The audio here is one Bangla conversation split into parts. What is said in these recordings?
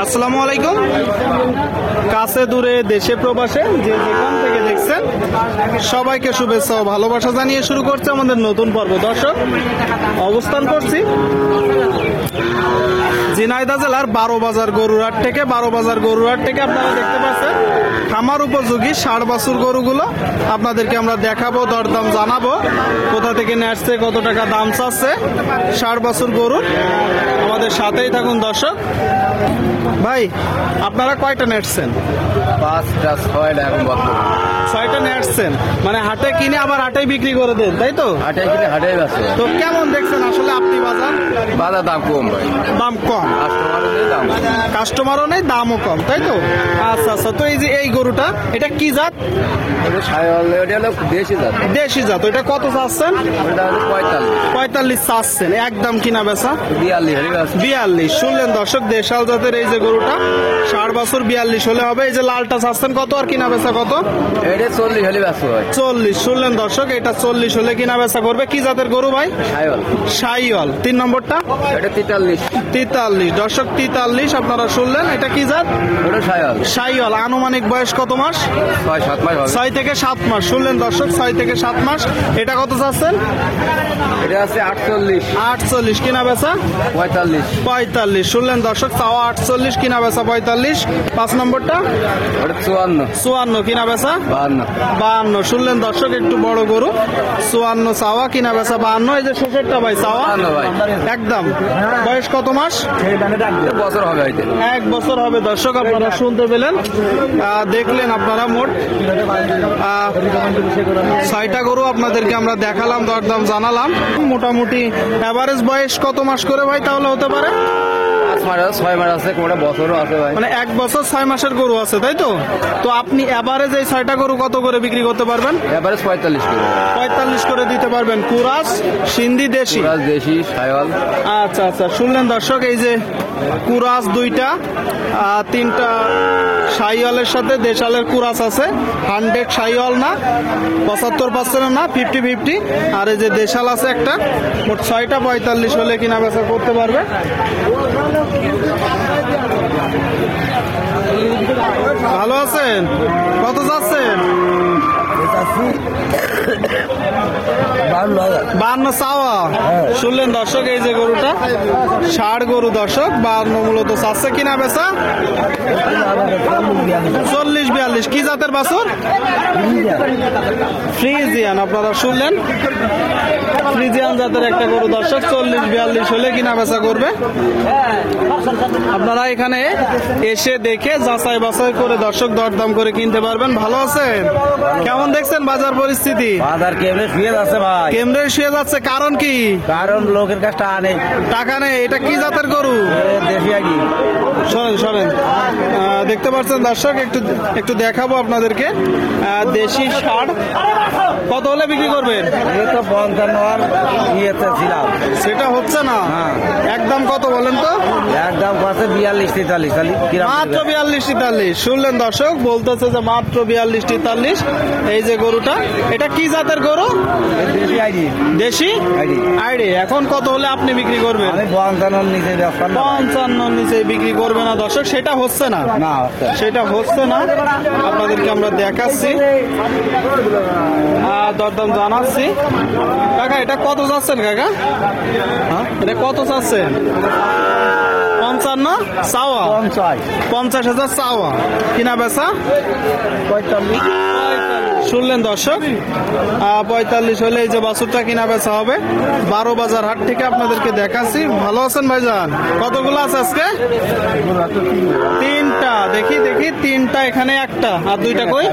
আসসালামু আলাইকুম। কাছে দূরে দেশে প্রবাসে যে যেখান থেকে দেখছেন সবাইকে শুভেচ্ছা ও ভালোবাসা জানিয়ে শুরু করছে আমাদের নতুন পর্ব। দর্শক, অবস্থান করছি ঝিনাইদহ জেলার 12 বাজার গরুরহাট থেকে। 12 বাজার গরুরহাট থেকে আপনারা দেখতে পাচ্ছেন খামার উপযোগী 60 বাছুর গরুগুলো আপনাদেরকে আমরা দেখাবো, দরদাম জানাবো, কোথা থেকে নিয়ে আসছে, কত টাকা দাম চাচ্ছে 60 বাছুর গরু। আমাদের সাথেই থাকুন দর্শক। ভাই, আপনারা কয়টা নেটছেন? 5টা 6টা এখন বর্তমান 6টা নেটছেন, মানে হাটে কিনে আবার হাটেই বিক্রি করে দেন, তাই তো? হাটে কিনে হাটেই আছে। তো কেমন দেখছেন আসলে আপনি বাজার? বাজার দাম কম ভাই, দাম কম, কাস্টমারও নেই, দাম কাস্টমারও নেই, দামও কম, তাই তো? আচ্ছা আচ্ছা। তো এই যে এই গরুটা, এটা কি জাত? ওটা সায়ল, ওটা হলো দেশি জাত। দেশি জাত। এটা কত চাচ্ছেন? ওটা হলো 45 চাচ্ছেন। একদম কিনা বেচা 42। 42। শুনলেন দর্শক, দেশাল জাতের এই যে গরুটা 60 বছর 42 হলে হবে। এই যে লালটা চাচ্ছেন কত আর কিনা বেচা কত? এটা 40 হলে ব্যস্ত হয়। 40। শুনলেন দর্শক, এটা 40 হলে কিনা বেচা করবে। কি জাতের গরু ভাই? সায়ল। শাহিওয়াল। 3 নম্বরটা এটা 43। 43। দর্শক 43 আপনারা শুনলেন। এটা কি জাত? ওটা সায়ল। শাহিওয়াল। আনুমানিক বয়স কত মাস? 6-7 মাস হবে। 6 থেকে 7 মাস। শুনলেন দর্শক, 6 থেকে 7 মাস। এটা কত চাচ্ছেন? এটা আছে 48। 48। কিনা বেচা 45। 45। শুনলেন দর্শক, চাওয়া 48, কিনা বেচা 45। 5 নম্বরটা ওটা 54। 54। কিনা বেচা 52। 52। শুনলেন দর্শক, একটু বড় গরু 54 চাওয়া, কিনা বেচা 52। এই যে শেষেরটা ভাই চাওয়া 52 ভাই। একদম। বয়স কত মাস? বছর হবে হয়তো। 1 বছর হবে। দর্শক আপনারা শুনতে পেলেন, দেখলেন আপনারা। মোট 6টা গরু আপনাদেরকে আমরা দেখালাম, দরদাম জানালাম। মোটামুটি এভারেজ বয়স কত মাস করে ভাই তাহলে হতে পারে? 6 মাস আছে, কোনটা বছরও আছে ভাই। মানে 1 বছর 6 মাসের গরু আছে, তাই তো? তো আপনি এভারেজ এই 6টা গরু কত করে বিক্রি করতে পারবেন? এবারে 45 করে। 45 করে দিতে পারবেন। কুরাস, সিন্ধি, দেশি। কুরাস, দেশি, সায়ল। আচ্ছা আচ্ছা। শুনলেন দর্শক, এই যে কুরাস 2টা, 3টা শাহিওয়ালের সাথে দেশালের কুরাস আছে। 100 শাহিওয়াল না, 75% না, 50-50। আর এই যে দেশাল আছে একটা। মোট 6টা 45 হলে কিনা বেচা করতে পারবে। ভালো আছেন? কত যাচ্ছেন? 52 চাওয়া। শুনলেন দর্শক, এই যে গরুটা 60 গরু দর্শক, 52 মূলত চাচ্ছে। কিনা বেচা 40-42। কি জাতের বাছুর? ফ্রিজিয়ান। আপনারা শুনলেন, ফ্রিজিয়ান জাতের একটা গরু দর্শক। 40-42 হলে কিনা বেচা করবে। আপনারা এখানে এসে দেখে যাচাই বাছাই করে দর্শক দরদাম করে কিনতে পারবেন। ভালো আছেন? কেমন দেখছেন বাজার পরিস্থিতি? বাজার কেমনে শুয়ে যাচ্ছে ভাই? কেমনে শুয়ে যাচ্ছে? কারণ কি? কারণ লোকের কাছে টাকা নেই। টাকা নেই। এটা কি জাতের গরু? দেশি আগে। সরেন সরেন। দেখতে পাচ্ছেন দর্শক, একটু দেখাবো আপনাদেরকে। দেশি 60 কত হলে বিক্রি করবেন? এই তো 55 ইয়েতে ছিলাম, সেটা হচ্ছে না। একদম কত বলেন তো? একদম কাছে 42-43। মাত্র 42-43। শুনলেন দর্শক, বলতেছে যে মাত্র 42-43। এই যে গরুটা, এটা কি জাতের গরু? দেশি আইডি। দেশি আইডি। এখন কত হলে আপনি বিক্রি করবেন? আমি 55 নিচে 55 নিচে বিক্রি করবে না দর্শক, সেটা হচ্ছে না। সেটা হচ্ছে না। আপনাদেরকে আমরা দেখাচ্ছি, দরদাম জানাচ্ছি। কাকা, এটা কত যাচ্ছেন কাকা? এটা কত চাচ্ছেন? 55 চাওয়া। 50,000 চাওয়া। কিনা বেচা 45। শুনলেন দর্শক, 45 হলে এই যে বাছুরটা কিনা বেচা হবে। 12 বাজার হাট থেকে আপনাদেরকে দেখাচ্ছি। ভালো আছেন ভাইজান? কতগুলো আছে আজকে? 3টা। দেখি 3টা। এখানে একটা, আর 2টা কই?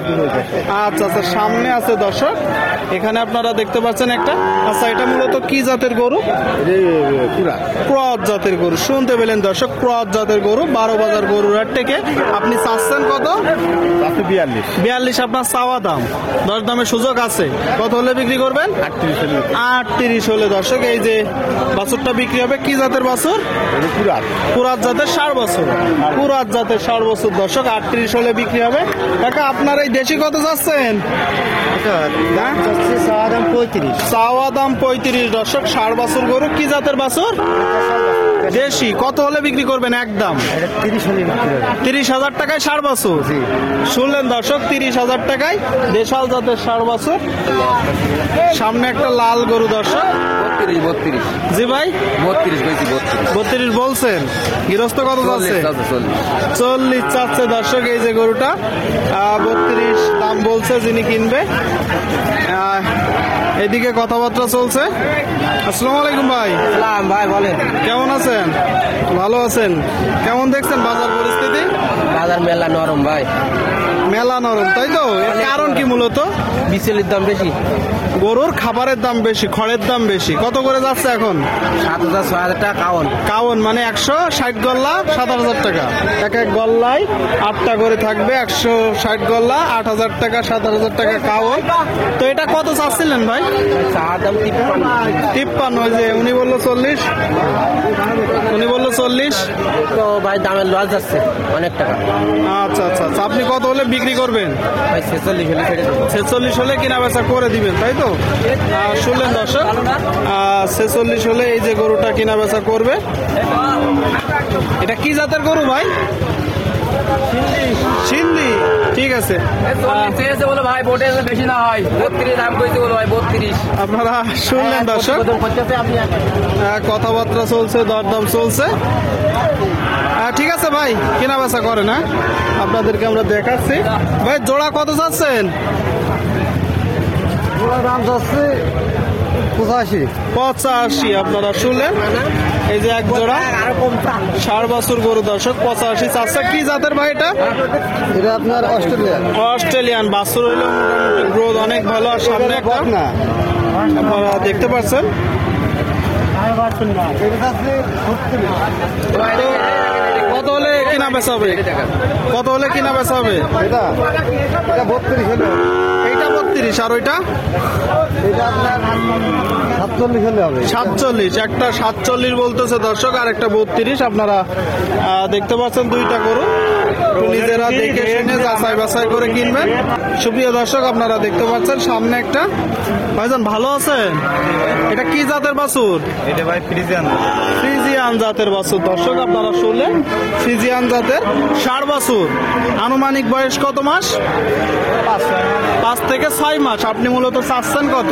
আচ্ছা আচ্ছা, সামনে আছে দর্শক। এখানে আপনারা দেখতে পাচ্ছেন একটা। আচ্ছা, এটা মূলত কি জাতের গরু? ক্রস জাতের গরু। শুনতে পেলেন দর্শক, ক্রস জাতের গরু। 12 বাজার গরুর হাট থেকে। আপনি চাচ্ছেন কত? 42। আপনার চাওয়া দাম দরদামের সুযোগ আছে। কত হলে বিক্রি করবেন? 38 হলে দর্শক এই যে বাছুরটা বিক্রি হবে। কি জাতের বাছুর? পুরাত জাতের 60 বছর। পুরাত জাতের 60 বছর দর্শক 38 হলে বিক্রি হবে। কাকা আপনার এই দেশি কত যাচ্ছেন? চাওয়া দাম 35 দর্শক। 60 বছর গরু। কি জাতের বাছুর? দেশি। কত হলে বিক্রি করবেন? একদম 30,000 টাকায় 60 বছর। শুনলেন দর্শক, 30,000 টাকায় দেশাল জাতের 60 বছর। সামনে একটা লাল গরু দর্শক। 32 জি ভাই 32 বলছেন। গৃহস্থ কত যাচ্ছে? 40 চাচ্ছে দর্শক। এই যে গরুটা 32 দাম বলছে যিনি কিনবে। এদিকে কথাবার্তা চলছে। আসসালামু আলাইকুম ভাই। সালাম ভাই, বলেন। কেমন আছেন? ভালো আছেন? কেমন দেখছেন বাজার পরিস্থিতি? বাজার মেলা নরম ভাই, মেলা নরম, তাই তো? এর কারণ কি মূলত? বিচেলির দাম বেশি। গরুর খাবারের দাম বেশি, খড়ের দাম বেশি। কত করে যাচ্ছে এখন? 7,000 6,000 টাকা কাউন। কাউন মানে 160 গল্লা 7,000 টাকা। এক এক গল্লায় 8টা করে থাকবে। 160 গল্লা 8,000 টাকা, 7,000 টাকা কাউন। তো এটা কত চাচ্ছিলেন ভাই? চার দাম 53। ওই যে উনি বললো 40। উনি বললো 40। তো ভাই দামের লস যাচ্ছে অনেক টাকা। আচ্ছা আচ্ছা আচ্ছা। আপনি কত হলে বিক্রি করবেন? ভাই 46 হলে ছেড়ে দেবো। 46 হলে কিনা বেচা করে দিবেন, তাই তো? শুনলেন দর্শক, 46 হলে এই যে গরুটা কিনা বেচা করবে। এটা কি জাতের গরু ভাই? সিন্ধি। ঠিক আছে। বলো ভাই, বোটে বেশি না হয়। 32 দাম কইছে বলো ভাই, 32। আপনারা শুনলেন দর্শক, কথাবার্তা চলছে, দরদাম চলছে। ঠিক আছে ভাই, কেনা বেচা করে না, আপনাদেরকে আমরা দেখাচ্ছি। ভাই জোড়া কত চাচ্ছেন? দাম যাচ্ছে 85। আপনারা শুনলেন, এই যে এক জোড়া 60 বছর গরু দর্শক 85 চাচ্ছে। কি জাতের ভাই এটা? এটা আপনার অস্ট্রেলিয়ান বাছুর হইলো, মোটামুটি গ্রোথ অনেক ভালো। আর সামনে একটা আপনারা দেখতে পাচ্ছেন। তো কত হলে কিনা বেচা হবে? কত হলে কিনা বেচা হবে? এটা 32 হলো। এইটা 32 আর ওইটা 47 হলে হবে। 47। একটা 47 বলতেছে দর্শক, আর একটা 32। আপনারা দেখতে পাচ্ছেন দুইটা গরু। একটু নিজেরা দেখে শুনে যাচাই বাছাই করে কিনবেন। সুপ্রিয় দর্শক, আপনারা দেখতে পাচ্ছেন সামনে একটা। ভাইজান ভালো আছেন? এটা কি জাতের বাছুর? এটা ভাই ফ্রিজিয়ান জাতের বাছুর দর্শক। আপনারা শুনলেন, ফ্রিজিয়ান জাতের 60 বাছুর। আনুমানিক বয়স কত মাস? 5 থেকে 6 মাস। আপনি মূলত চাচ্ছেন কত?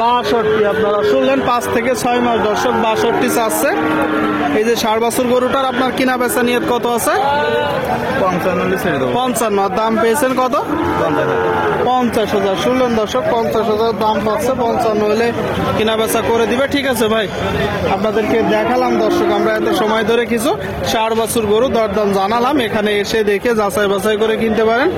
62। আপনারা শুনলেন 5 থেকে 6 মাস দর্শক, 62 চাচ্ছে। এই যে 60 বাছুর গরুটার আপনার কিনা বেচা নিয়ত কত আছে? 55। দাম পেয়েছেন কত? 50,000। শুনলেন দর্শক, 50,000 দাম পাচ্ছে। 55 হলে কিনা বেচা করে দিবে। ঠিক আছে ভাই, আপনাদেরকে দেখালাম দর্শক আমরা এত সময় ধরে কিছু 60 বাছুর গরু দরদাম জানালাম। এখানে এসে দেখে যাচাই বাছাই করে কিনতে পারেন।